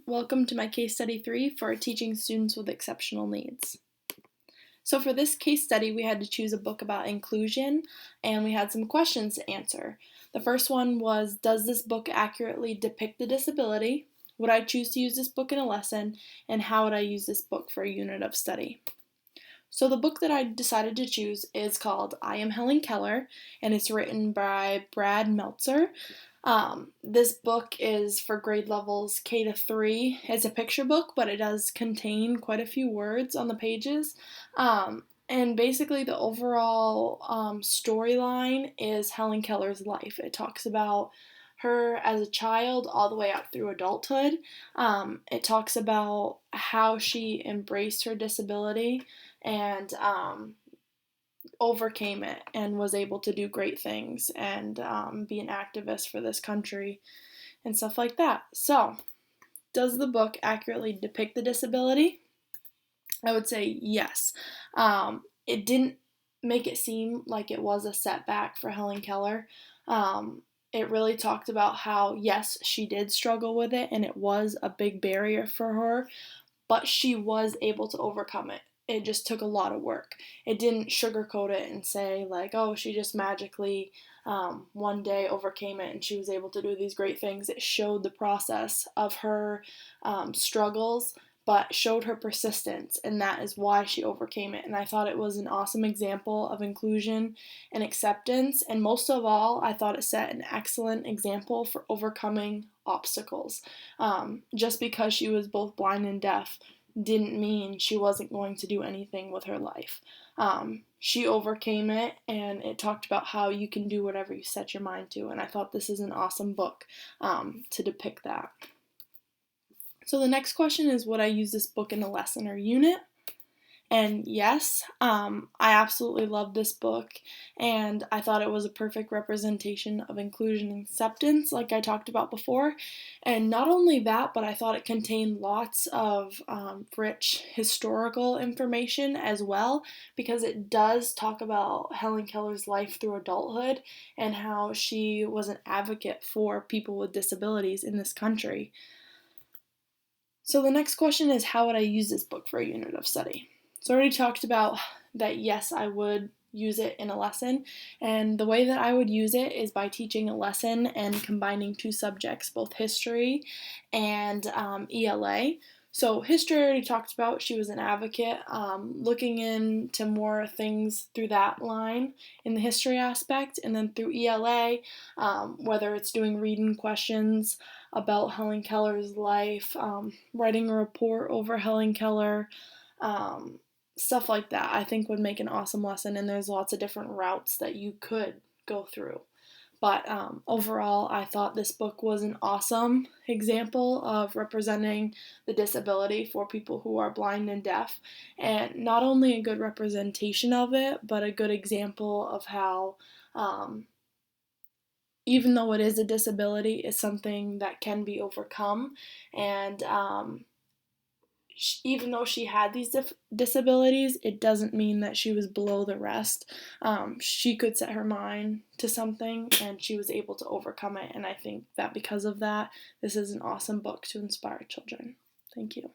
welcome to my case study 3 for teaching students with exceptional needs. So for this case study, we had to choose a book about inclusion, and we had some questions to answer. The first one was, does this book accurately depict the disability? Would I choose to use this book in a lesson? And how would I use this book for a unit of study? So the book that I decided to choose is called I Am Helen Keller, and it's written by Brad Meltzer. This book is for grade levels K to 3. It's a picture book, but it does contain quite a few words on the pages. And basically the overall storyline is Helen Keller's life. It talks about her as a child all the way up through adulthood. It talks about how she embraced her disability and overcame it and was able to do great things and be an activist for this country and stuff like that. So, does the book accurately depict the disability? I would say yes. It didn't make it seem like it was a setback for Helen Keller. It really talked about how, yes, she did struggle with it and it was a big barrier for her, but she was able to overcome it. It just took a lot of work. It didn't sugarcoat it and say, like, oh, she just magically one day overcame it and she was able to do these great things. It showed the process of her struggles, but showed her persistence, and that is why she overcame it. And I thought it was an awesome example of inclusion and acceptance, and most of all, I thought it set an excellent example for overcoming obstacles. Just because she was both blind and deaf didn't mean she wasn't going to do anything with her life. She overcame it, and it talked about how you can do whatever you set your mind to, and I thought this is an awesome book to depict that. So the next question is, would I use this book in a lesson or unit? And yes, I absolutely loved this book, and I thought it was a perfect representation of inclusion and acceptance, like I talked about before. And not only that, but I thought it contained lots of rich historical information as well, because it does talk about Helen Keller's life through adulthood and how she was an advocate for people with disabilities in this country. So the next question is, how would I use this book for a unit of study? So I already talked about that, yes, I would use it in a lesson, and the way that I would use it is by teaching a lesson and combining two subjects, both history and ELA. So history I already talked about, she was an advocate, looking into more things through that line in the history aspect, and then through ELA, whether it's doing reading questions about Helen Keller's life, writing a report over Helen Keller, stuff like that, I think would make an awesome lesson, and there's lots of different routes that you could go through. But overall, I thought this book was an awesome example of representing the disability for people who are blind and deaf, and not only a good representation of it, but a good example of how even though it is a disability, it's something that can be overcome, and even though she had these disabilities, it doesn't mean that she was below the rest. She could set her mind to something, and she was able to overcome it, and I think that because of that, this is an awesome book to inspire children. Thank you.